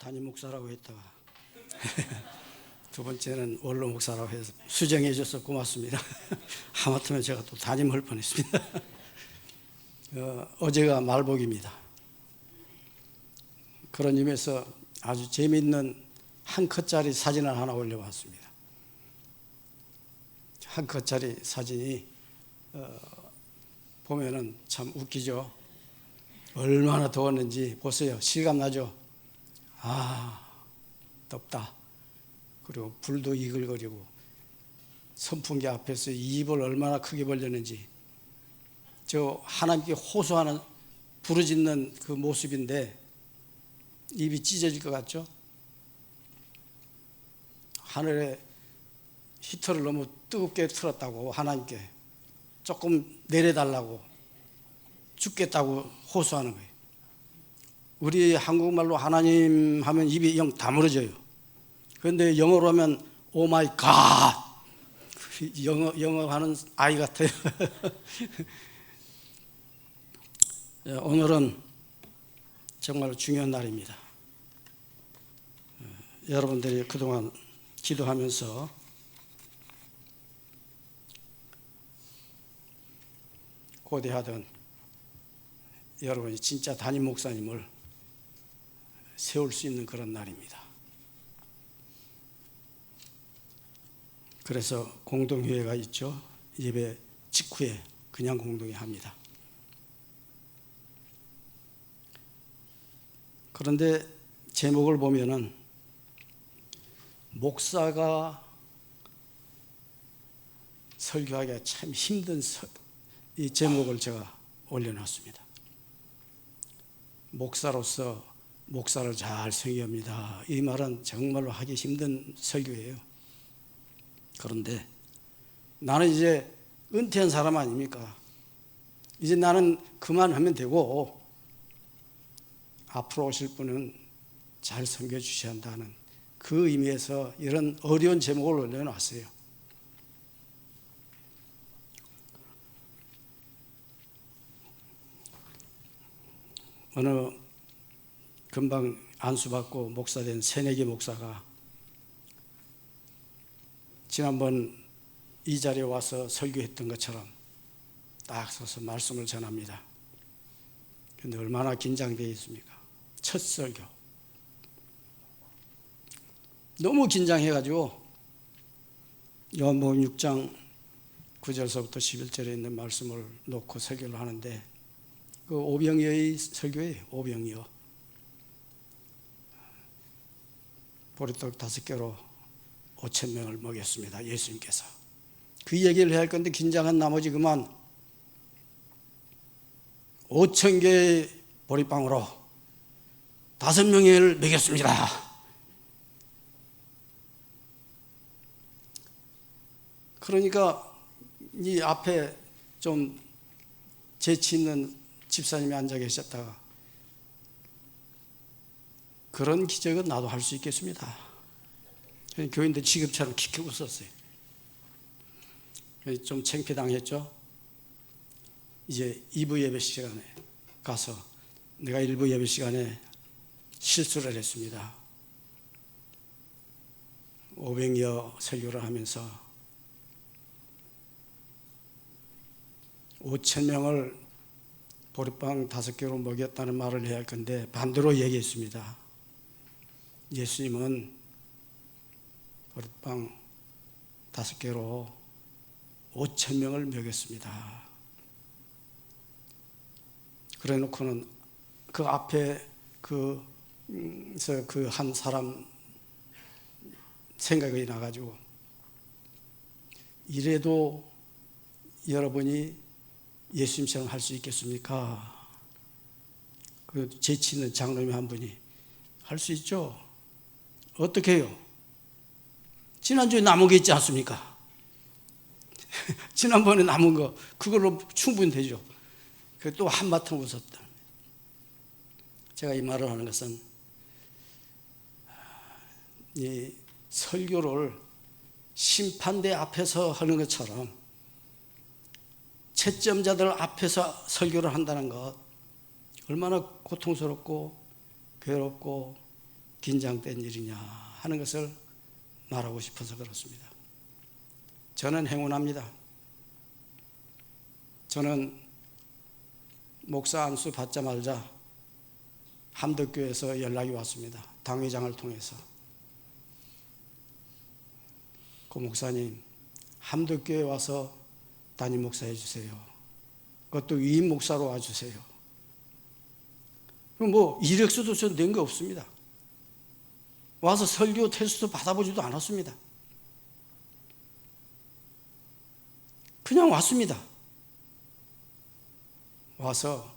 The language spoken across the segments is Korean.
담임 목사라고 했다가 두 번째는 원로 목사라고 해서 수정해 줘서 고맙습니다. 하마터면 제가 또 담임할 뻔했습니다. 어제가 말복입니다. 그런 의미에서 아주 재미있는 한 컷짜리 사진을 하나 올려봤습니다. 한 컷짜리 사진이 보면은 참 웃기죠. 얼마나 더웠는지 보세요. 실감나죠? 덥다. 그리고 불도 이글거리고 선풍기 앞에서 입을 얼마나 크게 벌렸는지, 저 하나님께 호소하는 부르짖는 그 모습인데 입이 찢어질 것 같죠? 하늘에 히터를 너무 뜨겁게 틀었다고 하나님께 조금 내려달라고, 죽겠다고 호소하는 거예요. 우리 한국말로 하나님 하면 입이 영 다물어져요. 그런데 영어로 하면 오 마이 갓, 영어 하는 아이 같아요. 오늘은 정말 중요한 날입니다. 여러분들이 그동안 기도하면서 고대하던 여러분이 진짜 담임 목사님을 세울 수 있는 그런 날입니다. 그래서 공동회의가 있죠. 예배 직후에 그냥 공동회 합니다. 그런데 제목을 보면은 목사가 설교하기가 참 힘든 이 제목을 제가 올려놨습니다. 목사로서 목사를 잘 섬깁니다. 이 말은 정말로 하기 힘든 설교예요. 그런데 나는 이제 은퇴한 사람 아닙니까? 이제 나는 그만하면 되고 앞으로 오실 분은 잘 섬겨주셔야 한다는 그 의미에서 이런 어려운 제목을 올려놨어요. 어느 금방 안수받고 목사된 새내기 목사가 지난번 이 자리에 와서 설교했던 것처럼 딱 서서 말씀을 전합니다. 그런데 얼마나 긴장되어 있습니까? 첫 설교. 너무 긴장해가지고 요한복음 6장 9절서부터 11절에 있는 말씀을 놓고 설교를 하는데, 그 오병이어의 설교예요. 오병이어. 보리떡 5개로 5,000명을 먹였습니다. 예수님께서. 그 얘기를 해야 할 건데 긴장한 나머지 그만 5,000개의 보리빵으로 5명을 먹였습니다. 그러니까 이 앞에 좀 재치 있는 집사님이 앉아 계셨다가 그런 기적은 나도 할 수 있겠습니다. 교인들 지금처럼 킥킥 웃었어요. 좀 창피당했죠. 이제 2부 예배 시간에 가서 내가 1부 예배 시간에 실수를 했습니다. 오병이어 설교를 하면서 5,000명을 보리빵 5개로 먹였다는 말을 해야 할 건데 반대로 얘기했습니다. 예수님은 보리빵 5개로 5,000명을 먹였습니다. 그래 놓고는 그 앞에 그 한 사람 생각이 나가지고, 이래도 여러분이 예수님처럼 할 수 있겠습니까? 그 재치 있는 장로님 한 분이 할 수 있죠. 어떻게 해요? 지난주에 남은 게 있지 않습니까? 지난번에 남은 거 그걸로 충분히 되죠. 또 한바탕 웃었다. 제가 이 말을 하는 것은 이 설교를 심판대 앞에서 하는 것처럼 채점자들 앞에서 설교를 한다는 것, 얼마나 고통스럽고 괴롭고 긴장된 일이냐 하는 것을 말하고 싶어서 그렇습니다. 저는 행운합니다. 저는 목사 안수 받자마자 함덕교에서 연락이 왔습니다. 당회장을 통해서. 고 목사님, 함덕교에 와서 담임 목사 해주세요. 그것도 위임 목사로 와주세요. 뭐 이력서도 전 낸 거 없습니다. 와서 설교 테스트 받아보지도 않았습니다. 그냥 왔습니다. 와서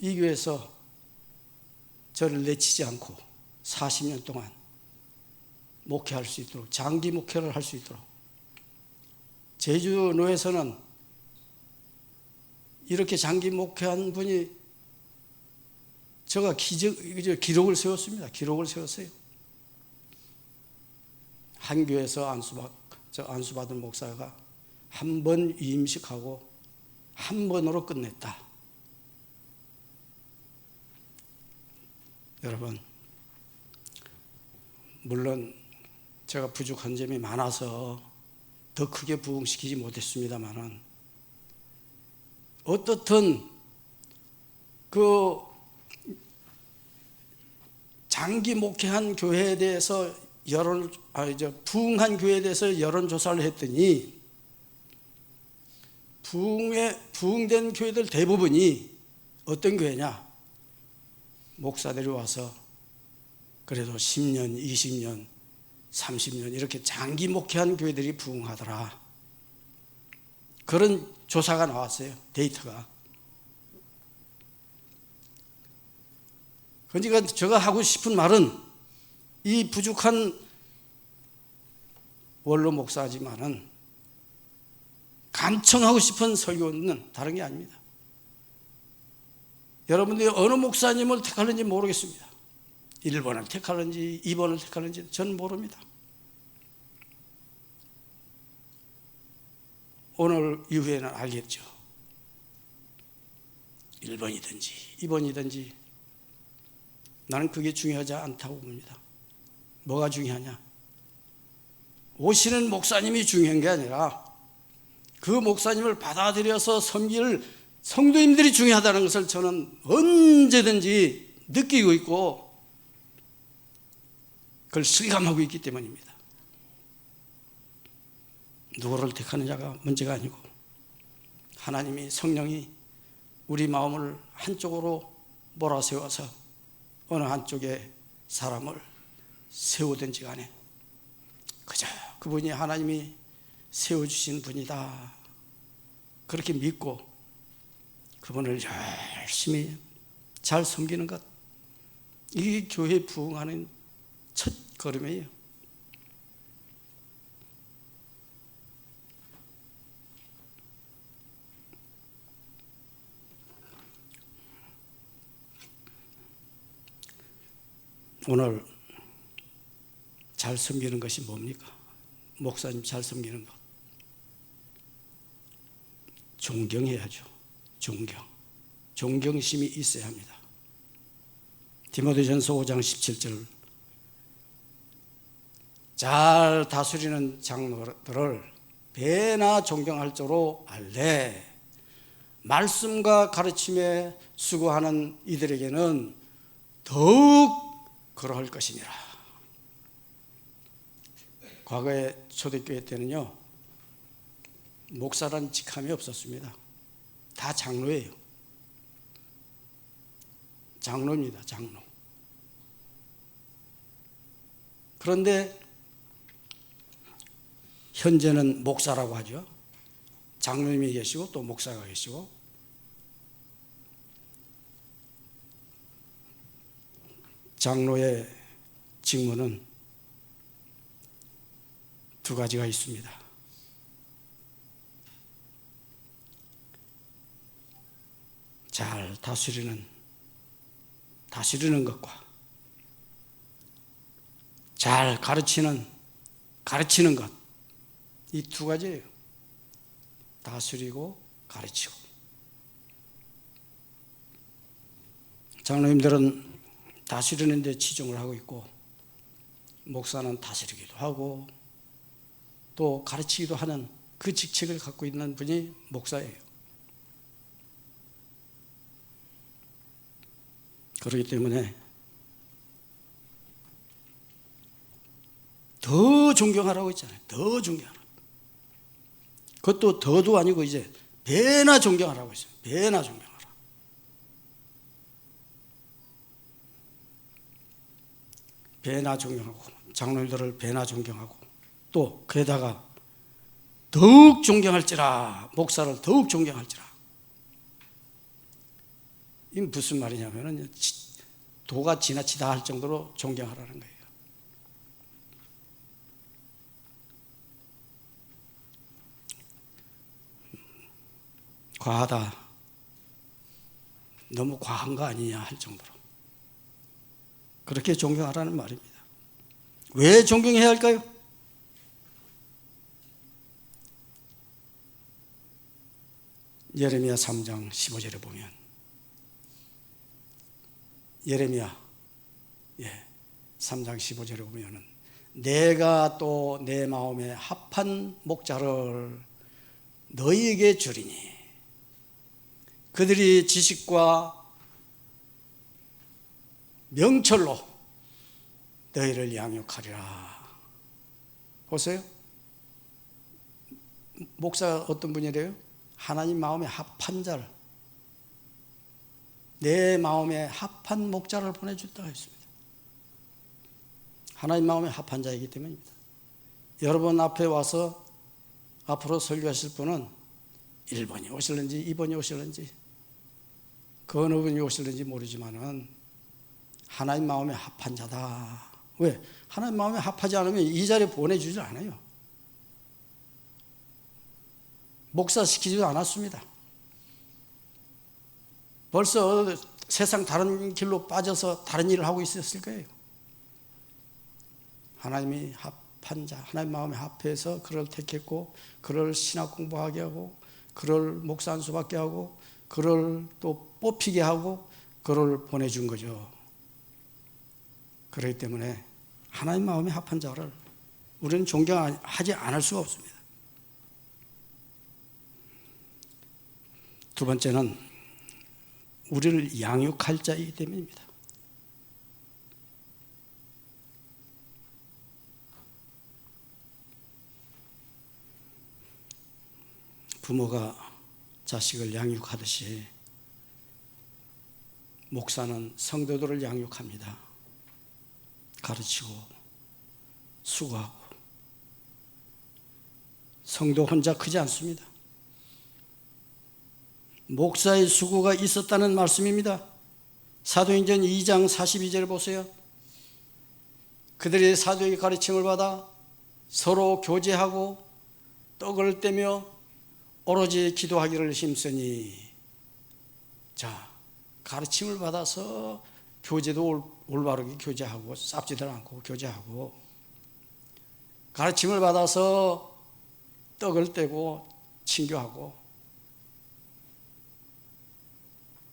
이 교회에서 저를 내치지 않고 40년 동안 목회할 수 있도록, 장기 목회를 할 수 있도록. 제주노에서는 이렇게 장기 목회한 분이 제가 기록을 세웠습니다. 기록을 세웠어요. 한 교회에서 안수받은 목사가 한 번 위임식하고 한 번으로 끝냈다. 여러분, 물론 제가 부족한 점이 많아서 더 크게 부흥시키지 못했습니다만은 어떻든 그 장기 목회한 교회에 대해서 부흥한 교회에 대해서 여론조사를 했더니 부흥된 교회들 대부분이 어떤 교회냐? 목사들이 와서 그래도 10년, 20년, 30년 이렇게 장기 목회한 교회들이 부흥하더라. 그런 조사가 나왔어요. 데이터가. 그러니까 제가 하고 싶은 말은 이 부족한 원로 목사지만은 간청하고 싶은 설교는 다른 게 아닙니다. 여러분들이 어느 목사님을 택하는지 모르겠습니다. 1번을 택하는지 2번을 택하는지 저는 모릅니다. 오늘 이후에는 알겠죠. 1번이든지 2번이든지 나는 그게 중요하지 않다고 봅니다. 뭐가 중요하냐? 오시는 목사님이 중요한 게 아니라 그 목사님을 받아들여서 섬길 성도님들이 중요하다는 것을 저는 언제든지 느끼고 있고 그걸 실감하고 있기 때문입니다. 누구를 택하느냐가 문제가 아니고 하나님이 성령이 우리 마음을 한쪽으로 몰아세워서 어느 한쪽에 사람을 세우든지 간에 그저 그분이 하나님이 세워주신 분이다 그렇게 믿고 그분을 열심히 잘 섬기는 것, 이게 교회 부흥하는 첫 걸음이에요. 오늘 잘 섬기는 것이 뭡니까? 목사님 잘 섬기는 것. 존경해야죠. 존경심이 있어야 합니다. 디모데전서 5장 17절 잘 다스리는 장로들을 배나 존경할 줄로 알되 말씀과 가르침에 수고하는 이들에게는 더욱 그러할 것이니라. 과거에 초대교회 때는요 목사라는 직함이 없었습니다. 다 장로예요. 장로입니다. 장로. 그런데 현재는 목사라고 하죠. 장로님이 계시고 또 목사가 계시고 장로의 직무는 두 가지가 있습니다. 잘 다스리는 것과 잘 가르치는 것, 이 두 가지예요. 다스리고 가르치고. 장로님들은 다스리는 데 치중을 하고 있고, 목사는 다스리기도 하고 또 가르치기도 하는 그 직책을 갖고 있는 분이 목사예요. 그렇기 때문에 더 존경하라고 했잖아요. 더 존경하라. 그것도 더도 아니고 이제 배나 존경하라고 했어요. 배나 존경하라. 배나 존경하고, 장로님들을 배나 존경하고, 또 게다가 더욱 존경할지라, 목사를 더욱 존경할지라. 이 무슨 말이냐면은 도가 지나치다 할 정도로 존경하라는 거예요. 과하다, 너무 과한 거 아니냐 할 정도로 그렇게 존경하라는 말입니다. 왜 존경해야 할까요? 예레미야 3장 15절에 보면, 예레미야 3장 15절에 보면은 내가 또 내 마음에 합한 목자를 너희에게 주리니 그들이 지식과 명철로 너희를 양육하리라. 보세요. 목사가 어떤 분이래요? 하나님 마음에 합한 자를, 내 마음에 합한 목자를 보내줬다고 했습니다. 하나님 마음에 합한 자이기 때문입니다. 여러분 앞에 와서 앞으로 설교하실 분은 1번이 오실는지 2번이 오실는지 그 어느 분이 오실는지 모르지만은 하나님 마음에 합한 자다. 왜? 하나님 마음에 합하지 않으면 이 자리에 보내주지 않아요. 목사시키지도 않았습니다. 벌써 세상 다른 길로 빠져서 다른 일을 하고 있었을 거예요. 하나님이 합한 자, 하나님 마음에 합해서 그를 택했고, 그를 신학 공부하게 하고, 그를 목사 한 수밖에 하고, 그를 또 뽑히게 하고, 그를 보내준 거죠. 그렇기 때문에 하나님 마음에 합한 자를 우리는 존경하지 않을 수가 없습니다. 두 번째는 우리를 양육할 자이기 때문입니다. 부모가 자식을 양육하듯이 목사는 성도들을 양육합니다. 가르치고 수고하고. 성도 혼자 크지 않습니다. 목사의 수고가 있었다는 말씀입니다. 사도행전 2장 42절을 보세요. 그들이 사도의 가르침을 받아 서로 교제하고 떡을 떼며 오로지 기도하기를 힘쓰니. 자, 가르침을 받아서 교제도 올바르게 교제하고 쌉지들 않고 교제하고, 가르침을 받아서 떡을 떼고 친교하고,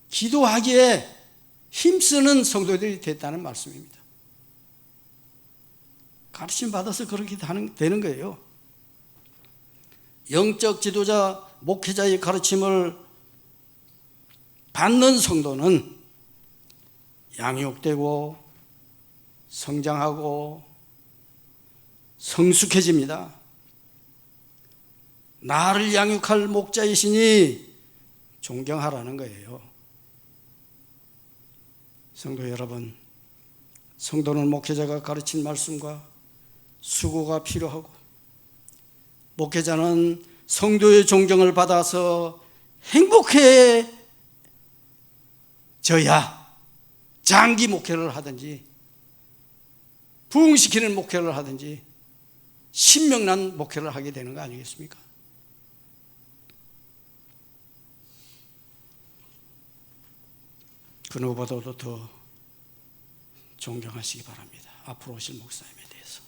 기도하기에 힘쓰는 성도들이 됐다는 말씀입니다. 가르침 받아서 그렇게 되는 거예요. 영적 지도자, 목회자의 가르침을 받는 성도는 양육되고 성장하고 성숙해집니다. 나를 양육할 목자이시니 존경하라는 거예요. 성도 여러분, 성도는 목회자가 가르친 말씀과 수고가 필요하고, 목회자는 성도의 존경을 받아서 행복해져야 장기 목회를 하든지 부흥시키는 목회를 하든지 신명난 목회를 하게 되는 거 아니겠습니까? 그 누구보다도 더 존경하시기 바랍니다. 앞으로 오실 목사님에 대해서.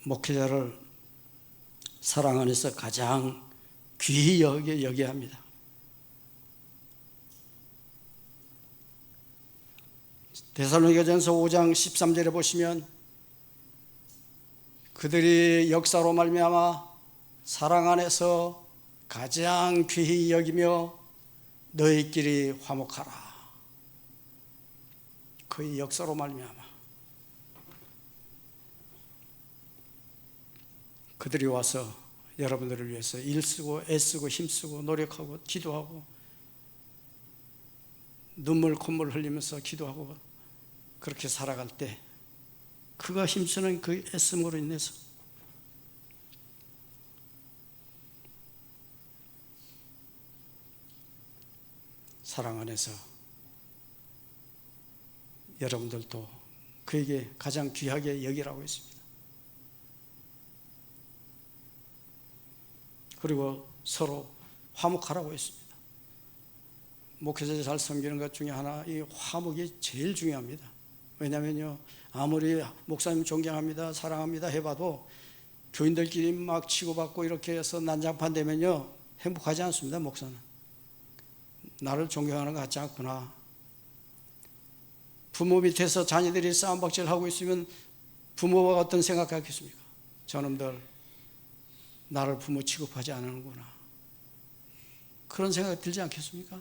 목회자를 사랑 안에서 가장 귀히 여겨야 합니다. 데살로니가전서 5장 13절에 보시면 그들이 역사로 말미암아 사랑 안에서 가장 귀히 여기며 너희끼리 화목하라. 그의 역사로 말미암아 그들이 와서 여러분들을 위해서 일쓰고 애쓰고 힘쓰고 노력하고 기도하고 눈물 콧물 흘리면서 기도하고 그렇게 살아갈 때 그가 힘쓰는 그 애씀으로 인해서 사랑 안에서 여러분들도 그에게 가장 귀하게 여기라고 했습니다. 그리고 서로 화목하라고 했습니다. 목회자 잘 섬기는 것 중에 하나, 이 화목이 제일 중요합니다. 왜냐면요, 아무리 목사님 존경합니다, 사랑합니다 해봐도 교인들끼리 막 치고받고 이렇게 해서 난장판 되면요, 행복하지 않습니다. 목사는 나를 존경하는 것 같지 않구나. 부모 밑에서 자녀들이 싸움박질하고 있으면 부모가 어떤 생각하겠습니까? 저놈들 나를 부모 취급하지 않는구나. 그런 생각이 들지 않겠습니까?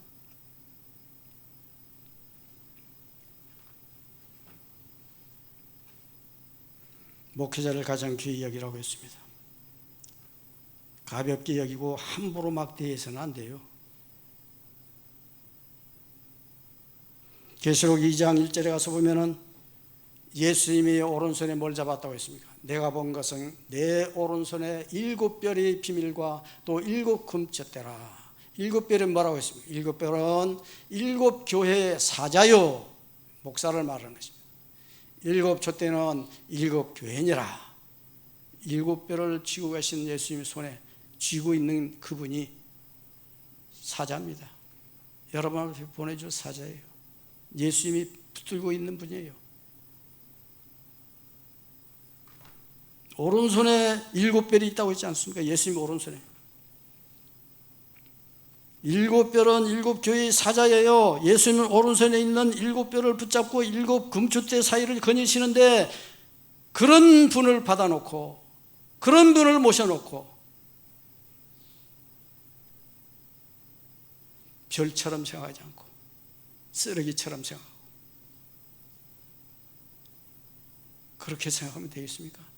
목회자를 가장 귀히 여기라고 했습니다. 가볍게 여기고 함부로 막 대해서는 안 돼요. 계시록 2장 1절에 가서 보면은 예수님이 오른손에 뭘 잡았다고 했습니까? 내가 본 것은 내 오른손에 7별의 비밀과 또 7금혓대라. 7별은 뭐라고 했습니까? 7별은 7교회의 사자요, 목사를 말하는 것입니다. 7촛대는 7교회니라. 7별을 쥐고 계신 예수님의 손에 쥐고 있는 그분이 사자입니다. 여러분 앞에 보내줄 사자예요. 예수님이 붙들고 있는 분이에요. 오른손에 7별이 있다고 했지 않습니까? 예수님 오른손에. 7별은 7교회의 사자예요. 예수님은 오른손에 있는 7별을 붙잡고 7금혓대 사이를 거니시는데, 그런 분을 받아놓고 그런 분을 모셔놓고 별처럼 생각하지 않고 쓰레기처럼 생각하고 그렇게 생각하면 되겠습니까?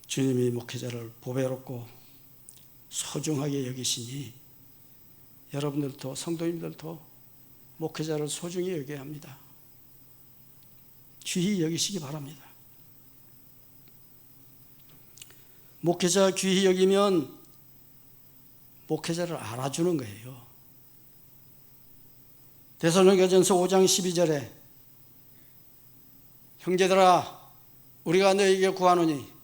주님이 목회자를 보배롭고 소중하게 여기시니 여러분들도, 성도님들도 목회자를 소중히 여겨야 합니다. 귀히 여기시기 바랍니다. 목회자 귀히 여기면 목회자를 알아주는 거예요. 데살로니가전서 5장 12절에 형제들아, 우리가 너희에게 구하노니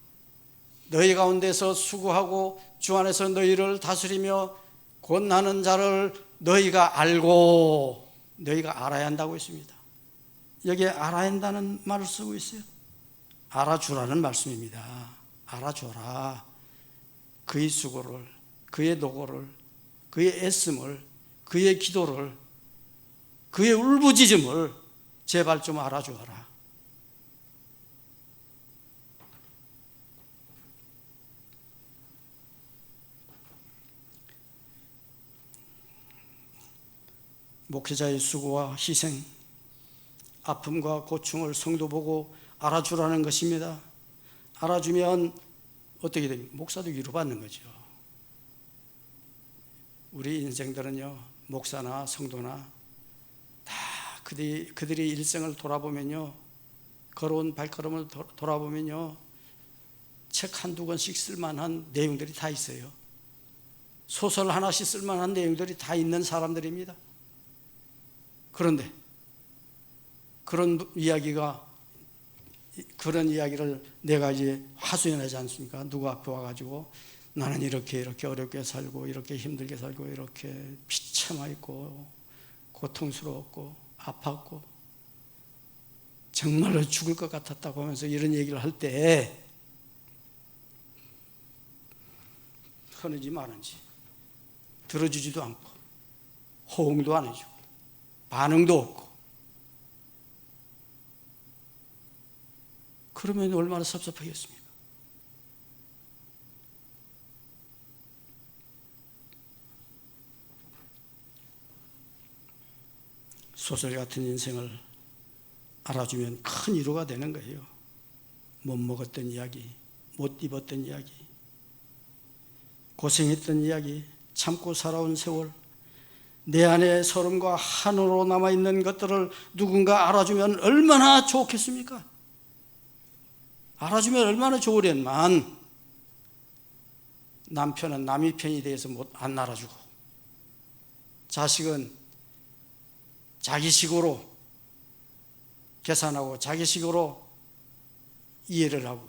너희 가운데서 수고하고 주 안에서 너희를 다스리며 권하는 자를 너희가 알고, 너희가 알아야 한다고 했습니다. 여기에 알아야 한다는 말을 쓰고 있어요. 알아주라는 말씀입니다. 알아줘라. 그의 수고를, 그의 노고를, 그의 애씀을, 그의 기도를, 그의 울부짖음을 제발 좀 알아주어라. 목회자의 수고와 희생, 아픔과 고충을 성도 보고 알아주라는 것입니다. 알아주면 어떻게 됩니까? 목사도 위로받는 거죠. 우리 인생들은요, 목사나 성도나 다 그들이 일생을 돌아보면요, 걸어온 발걸음을 돌아보면요, 책 한두 권씩 쓸만한 내용들이 다 있어요. 소설 하나씩 쓸만한 내용들이 다 있는 사람들입니다. 그런데 그런 이야기를 내가 이제 하소연하지 않습니까? 누구 앞에 와가지고 나는 이렇게 어렵게 살고 이렇게 힘들게 살고 이렇게 비참하 있고 고통스러웠고 아팠고 정말로 죽을 것 같았다고 하면서 이런 얘기를 할 때 하는지 마는지 들어주지도 않고 호응도 안 해주고 반응도 없고, 그러면 얼마나 섭섭하겠습니까? 소설 같은 인생을 알아주면 큰 위로가 되는 거예요. 못 먹었던 이야기, 못 입었던 이야기, 고생했던 이야기, 참고 살아온 세월, 내 안에 서름과 한으로 남아있는 것들을 누군가 알아주면 얼마나 좋겠습니까? 알아주면 얼마나 좋으련만 남편은 남의 편이 돼서 안 알아주고, 자식은 자기식으로 계산하고 자기식으로 이해를 하고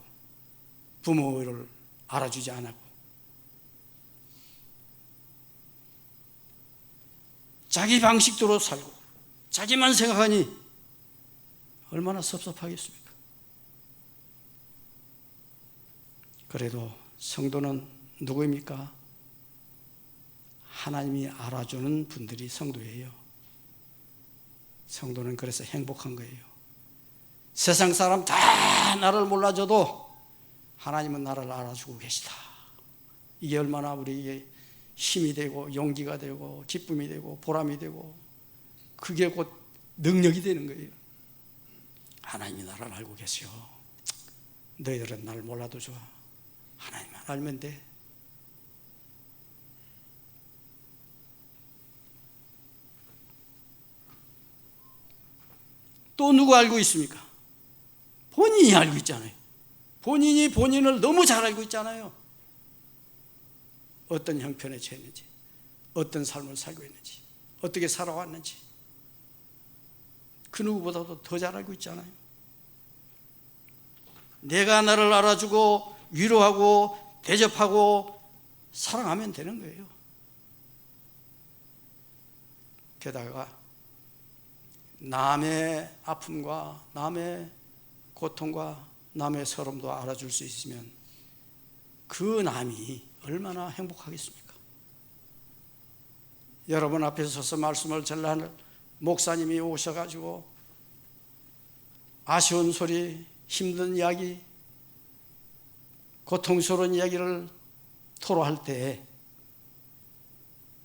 부모를 알아주지 않고, 자기 방식대로 살고 자기만 생각하니 얼마나 섭섭하겠습니까? 그래도 성도는 누구입니까? 하나님이 알아주는 분들이 성도예요. 성도는 그래서 행복한 거예요. 세상 사람 다 나를 몰라줘도 하나님은 나를 알아주고 계시다. 이게 얼마나 우리에게 힘이 되고 용기가 되고 기쁨이 되고 보람이 되고, 그게 곧 능력이 되는 거예요. 하나님이 나를 알고 계시오. 너희들은 나를 몰라도 좋아. 하나님만 알면 돼. 또 누가 알고 있습니까? 본인이 알고 있잖아요. 본인이 본인을 너무 잘 알고 있잖아요. 어떤 형편에 처했는지, 어떤 삶을 살고 있는지, 어떻게 살아왔는지 그 누구보다도 더 잘 알고 있잖아요. 내가 나를 알아주고 위로하고 대접하고 사랑하면 되는 거예요. 게다가 남의 아픔과 남의 고통과 남의 서름도 알아줄 수 있으면 그 남이 얼마나 행복하겠습니까? 여러분 앞에 서서 말씀을 전하는 목사님이 오셔가지고 아쉬운 소리, 힘든 이야기, 고통스러운 이야기를 토로할 때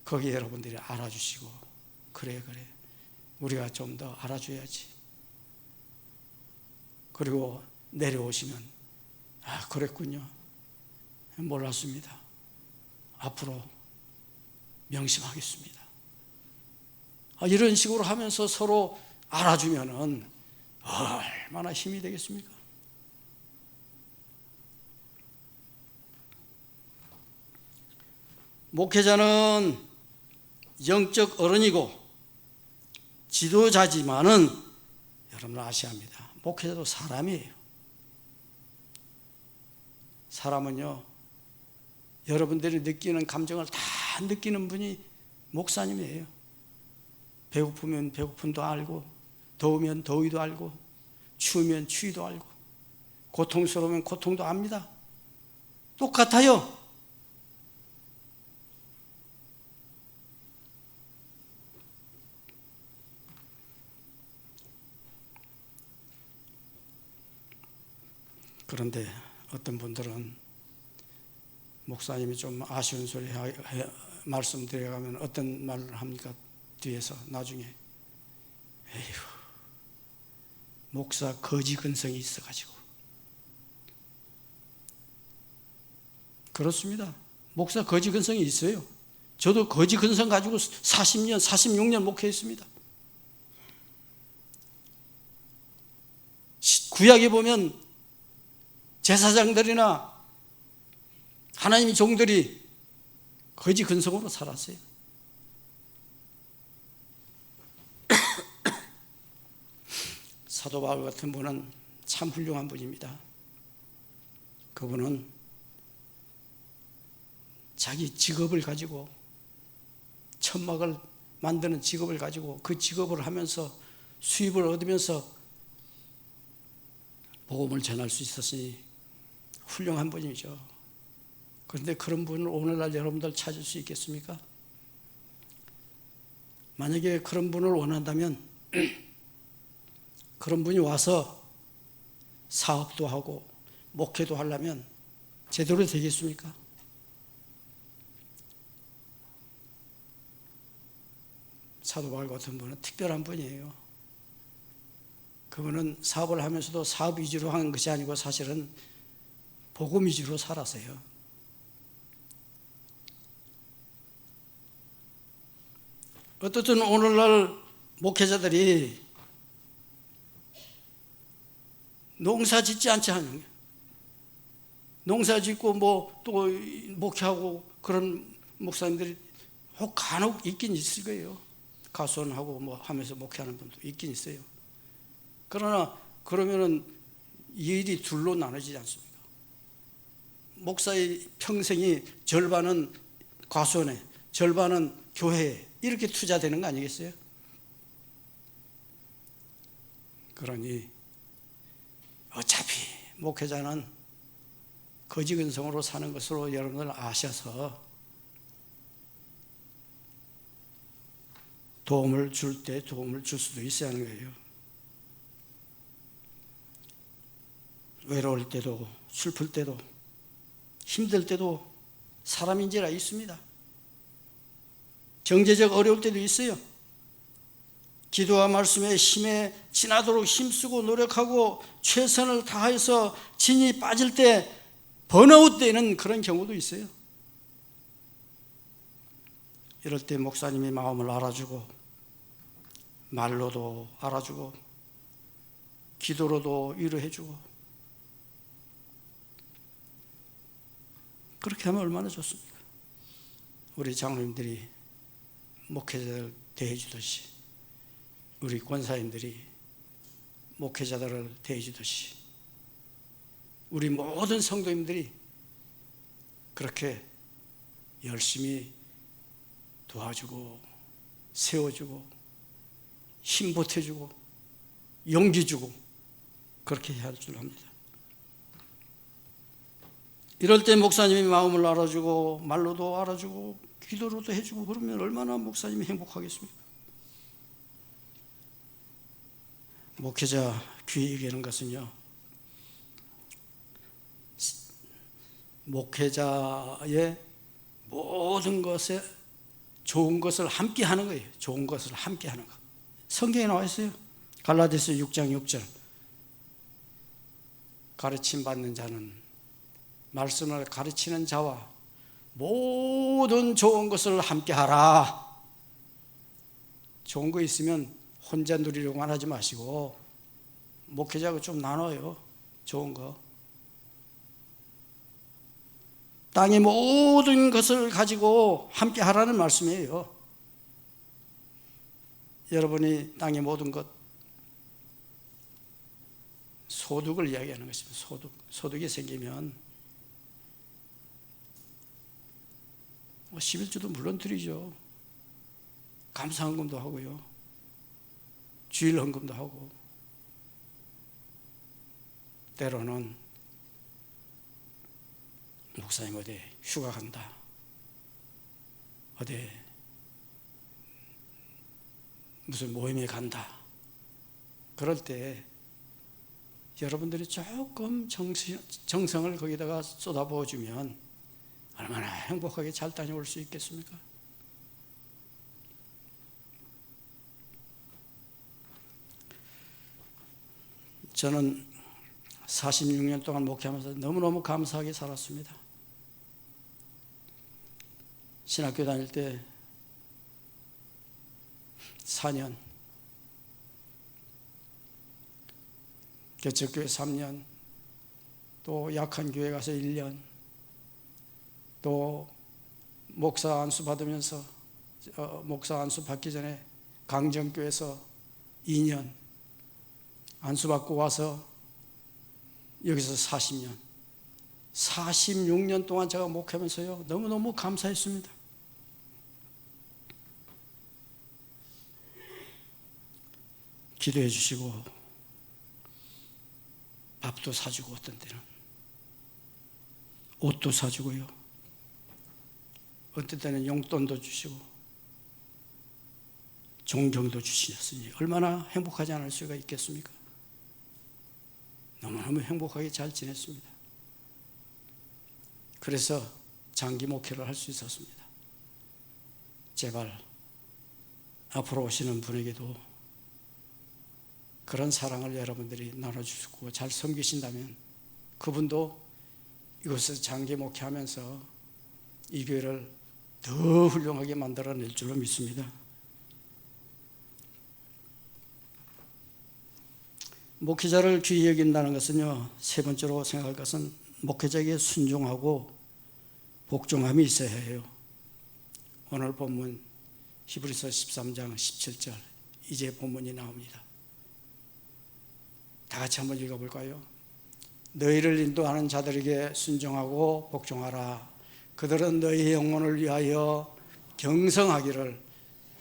거기에 여러분들이 알아주시고, 그래 우리가 좀 더 알아줘야지. 그리고 내려오시면 그랬군요, 몰랐습니다, 앞으로 명심하겠습니다. 이런 식으로 하면서 서로 알아주면 얼마나 힘이 되겠습니까? 목회자는 영적 어른이고 지도자지만은 여러분 아셔야 합니다. 목회자도 사람이에요. 사람은요, 여러분들이 느끼는 감정을 다 느끼는 분이 목사님이에요. 배고프면 배고픔도 알고, 더우면 더위도 알고, 추우면 추위도 알고, 고통스러우면 고통도 압니다. 똑같아요. 그런데 어떤 분들은 목사님이 좀 아쉬운 소리 말씀드려가면 어떤 말을 합니까? 뒤에서 나중에 에휴, 목사 거지 근성이 있어가지고. 그렇습니다. 목사 거지 근성이 있어요. 저도 거지 근성 가지고 40년, 46년 목회했습니다. 구약에 보면 제사장들이나 하나님의 종들이 거지 근성으로 살았어요. 사도 바울 같은 분은 참 훌륭한 분입니다. 그분은 자기 직업을 가지고, 천막을 만드는 직업을 가지고 그 직업을 하면서 수입을 얻으면서 복음을 전할 수 있었으니 훌륭한 분이죠. 그런데 그런 분을 오늘날 여러분들 찾을 수 있겠습니까? 만약에 그런 분을 원한다면 그런 분이 와서 사업도 하고 목회도 하려면 제대로 되겠습니까? 사도 바울 같은 분은 특별한 분이에요. 그분은 사업을 하면서도 사업 위주로 하는 것이 아니고 사실은 복음 위주로 살았어요. 어떻든 오늘날 목회자들이 농사 짓지 않지 않는 거예요. 농사 짓고 또 목회하고 그런 목사님들이 혹 간혹 있긴 있을 거예요. 가수원하고 하면서 목회하는 분도 있긴 있어요. 그러나 그러면은 일이 둘로 나눠지지 않습니까? 목사의 평생이 절반은 가수원에, 절반은 교회에 이렇게 투자되는 거 아니겠어요? 그러니 어차피 목회자는 거지근성으로 사는 것으로 여러분들 아셔서 도움을 줄 때 도움을 줄 수도 있어야 하는 거예요. 외로울 때도 슬플 때도 힘들 때도 사람인지라 있습니다. 경제적 어려울 때도 있어요. 기도와 말씀에 힘에 지나도록 힘쓰고 노력하고 최선을 다해서 진이 빠질 때 번아웃 되는 그런 경우도 있어요. 이럴 때 목사님이 마음을 알아주고 말로도 알아주고 기도로도 위로해주고 그렇게 하면 얼마나 좋습니까? 우리 장로님들이 목회자들 대해주듯이 우리 권사님들이 목회자들을 대해주듯이 우리 모든 성도님들이 그렇게 열심히 도와주고 세워주고 힘 보태주고 용기 주고 그렇게 해야 할 줄 압니다. 이럴 때 목사님이 마음을 알아주고 말로도 알아주고 기도로도 해주고 그러면 얼마나 목사님이 행복하겠습니까? 목회자 귀히 얘기하는 것은요, 목회자의 모든 것에 좋은 것을 함께 하는 거예요. 좋은 것을 함께 하는 것. 성경에 나와 있어요. 갈라디아서 6장 6절. 가르침 받는 자는 말씀을 가르치는 자와 모든 좋은 것을 함께 하라. 좋은 거 있으면 혼자 누리려고만 하지 마시고 목회자가 좀 나눠요. 좋은 거. 땅의 모든 것을 가지고 함께 하라는 말씀이에요. 여러분이 땅의 모든 것, 소득을 이야기하는 것입니다. 소득이 생기면 11조도 물론 드리죠. 감사헌금도 하고요. 주일헌금도 하고 때로는 목사님 어디 휴가 간다. 어디 무슨 모임에 간다. 그럴 때 여러분들이 조금 정성을 거기다가 쏟아부어주면 얼마나 행복하게 잘 다녀올 수 있겠습니까? 저는 46년 동안 목회하면서 너무너무 감사하게 살았습니다. 신학교 다닐 때 4년, 개척교회 3년, 또 약한 교회 가서 1년, 또 목사 안수 받으면서 목사 안수 받기 전에 강정교회에서 2년 안수 받고 와서 여기서 40년, 46년 동안 제가 목회하면서요 너무너무 감사했습니다. 기도해 주시고 밥도 사주고 어떤 때는 옷도 사주고요, 어떤 때는 용돈도 주시고 존경도 주시셨으니 얼마나 행복하지 않을 수가 있겠습니까? 너무너무 행복하게 잘 지냈습니다. 그래서 장기 목회를 할 수 있었습니다. 제발 앞으로 오시는 분에게도 그런 사랑을 여러분들이 나눠주시고 잘 섬기신다면 그분도 이곳에서 장기 목회하면서 이 교회를 더 훌륭하게 만들어낼 줄로 믿습니다. 목회자를 귀히 여긴다는 것은요, 세 번째로 생각할 것은 목회자에게 순종하고 복종함이 있어야 해요. 오늘 본문 히브리서 13장 17절 이제 본문이 나옵니다. 다 같이 한번 읽어볼까요? 너희를 인도하는 자들에게 순종하고 복종하라. 그들은 너희의 영혼을 위하여 경성하기를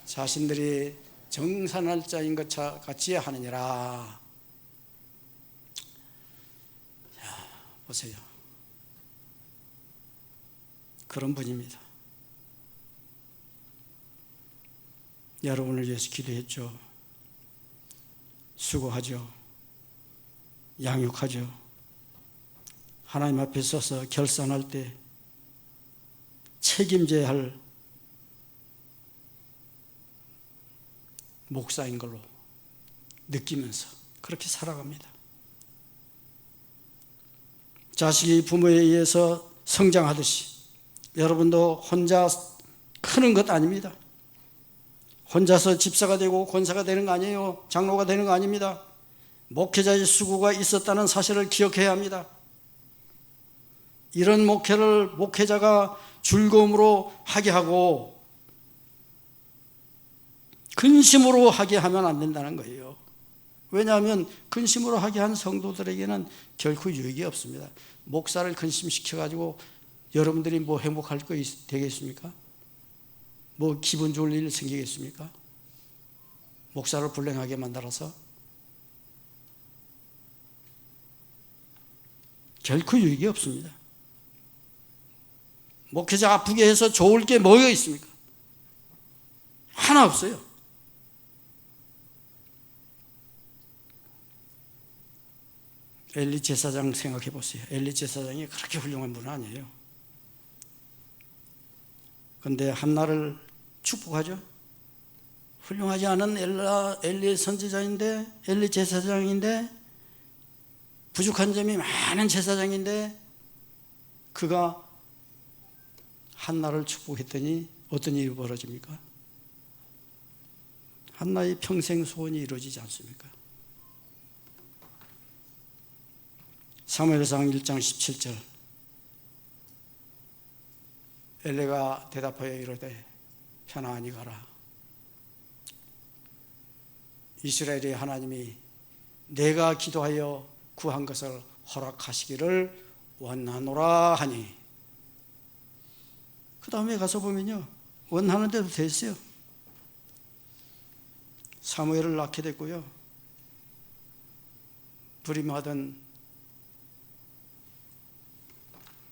자신들이 정산할 자인 것 같이 하느니라. 자, 보세요. 그런 분입니다. 여러분을 위해서 기도했죠. 수고하죠. 양육하죠. 하나님 앞에 서서 결산할 때 책임져야 할 목사인 걸로 느끼면서 그렇게 살아갑니다. 자식이 부모에 의해서 성장하듯이 여러분도 혼자 크는 것 아닙니다. 혼자서 집사가 되고 권사가 되는 거 아니에요. 장로가 되는 거 아닙니다. 목회자의 수고가 있었다는 사실을 기억해야 합니다. 이런 목회를 목회자가 즐거움으로 하게 하고 근심으로 하게 하면 안 된다는 거예요. 왜냐하면 근심으로 하게 한 성도들에게는 결코 유익이 없습니다. 목사를 근심시켜가지고 여러분들이 뭐 행복할 거 되겠습니까? 뭐 기분 좋을 일 생기겠습니까? 목사를 불행하게 만들어서 결코 유익이 없습니다. 목회자 아프게 해서 좋을 게 뭐가 있습니까? 하나 없어요. 엘리 제사장 생각해 보세요. 엘리 제사장이 그렇게 훌륭한 분은 아니에요. 그런데 한나를 축복하죠. 훌륭하지 않은 엘리 선지자인데, 엘리 제사장인데, 부족한 점이 많은 제사장인데 그가 한나를 축복했더니 어떤 일이 벌어집니까? 한나의 평생 소원이 이루어지지 않습니까? 사무엘상 1장 17절 엘리가 대답하여 이르되 편안히 가라. 이스라엘의 하나님이 내가 기도하여 구한 것을 허락하시기를 원하노라 하니, 그 다음에 가서 보면요, 원하는 대로 됐어요. 사무엘을 낳게 됐고요, 부림하던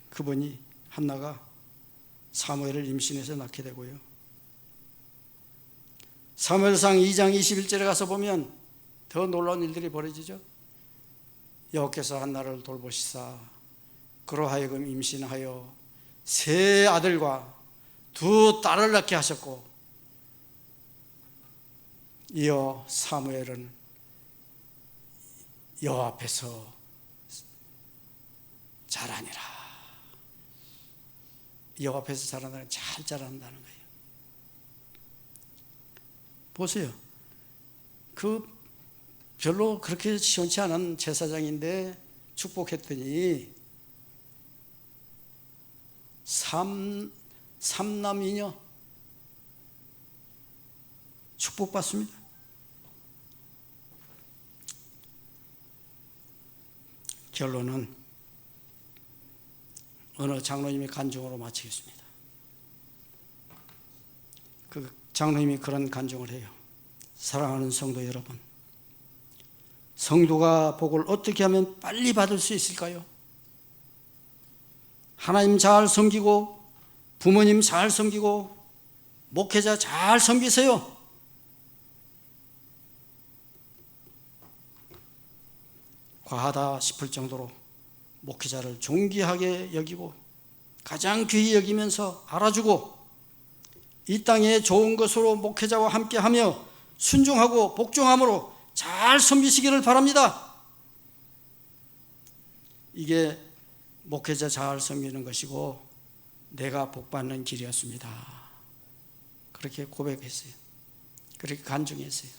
그분이 한나가 사무엘을 임신해서 낳게 되고요, 사무엘상 2장 21절에 가서 보면 더 놀라운 일들이 벌어지죠. 여호와께서 한나를 돌보시사 그로 하여금 임신하여 세 아들과 두 딸을 낳게 하셨고, 이어 사무엘은 여호와 앞에서 자라니라. 여호와 앞에서 자라나는, 잘 자란다는 거예요. 보세요. 그 별로 그렇게 시원치 않은 제사장인데 축복했더니 삼남이녀 축복받습니다. 결론은 어느 장로님의 간증으로 마치겠습니다. 그 장로님이 그런 간증을 해요. 사랑하는 성도 여러분, 성도가 복을 어떻게 하면 빨리 받을 수 있을까요? 하나님 잘 섬기고 부모님 잘 섬기고 목회자 잘 섬기세요. 과하다 싶을 정도로 목회자를 존귀하게 여기고 가장 귀히 여기면서 알아주고 이 땅에 좋은 것으로 목회자와 함께하며 순종하고 복종함으로 잘 섬기시기를 바랍니다. 이게 목회자 잘 섬기는 것이고 내가 복받는 길이었습니다. 그렇게 고백했어요. 그렇게 간증했어요.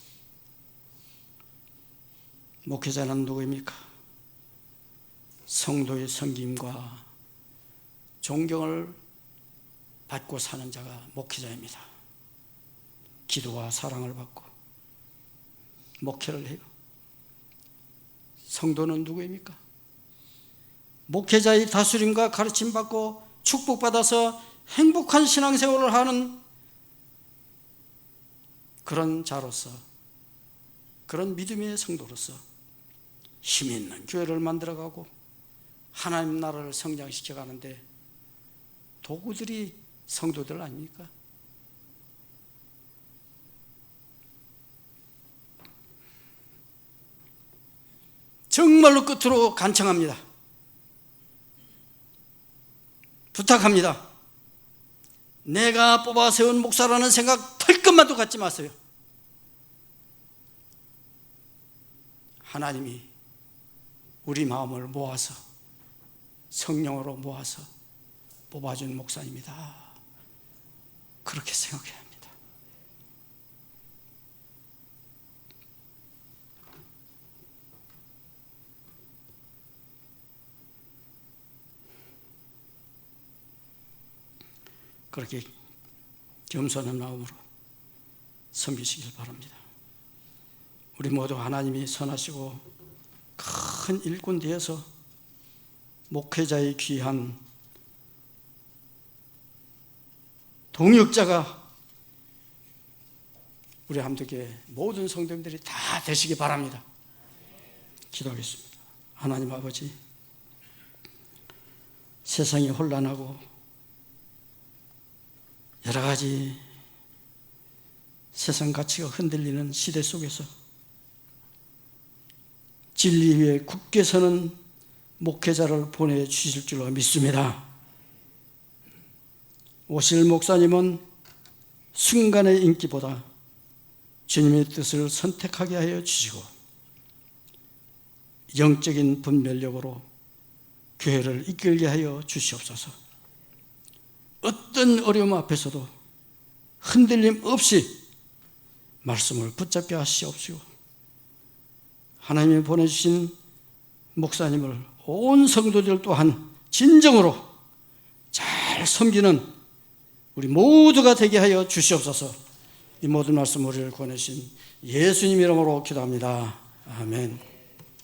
목회자는 누구입니까? 성도의 섬김과 존경을 받고 사는 자가 목회자입니다. 기도와 사랑을 받고 목회를 해요. 성도는 누구입니까? 목회자의 다스림과 가르침 받고 축복받아서 행복한 신앙생활을 하는 그런 자로서, 그런 믿음의 성도로서 힘 있는 교회를 만들어가고 하나님 나라를 성장시켜가는데 도구들이 성도들 아닙니까? 정말로 끝으로 간청합니다. 부탁합니다. 내가 뽑아 세운 목사라는 생각 털끝만도 갖지 마세요. 하나님이 우리 마음을 모아서 성령으로 모아서 뽑아준 목사입니다. 그렇게 생각해야 합니다. 그렇게 겸손한 마음으로 섬기시길 바랍니다. 우리 모두 하나님이 선하시고 큰 일꾼 되어서 목회자의 귀한 동역자가 우리 함께 모든 성도님들이 다 되시기 바랍니다. 기도하겠습니다. 하나님 아버지, 세상이 혼란하고 여러 가지 세상 가치가 흔들리는 시대 속에서 진리 위에 굳게 서는 목회자를 보내주실 줄로 믿습니다. 오실 목사님은 순간의 인기보다 주님의 뜻을 선택하게 하여 주시고 영적인 분별력으로 교회를 이끌게 하여 주시옵소서. 어떤 어려움 앞에서도 흔들림 없이 말씀을 붙잡게 하시옵시고 하나님이 보내주신 목사님을 온 성도들 또한 진정으로 잘 섬기는 우리 모두가 되게 하여 주시옵소서. 이 모든 말씀 우리를 권하신 예수님 이름으로 기도합니다. 아멘.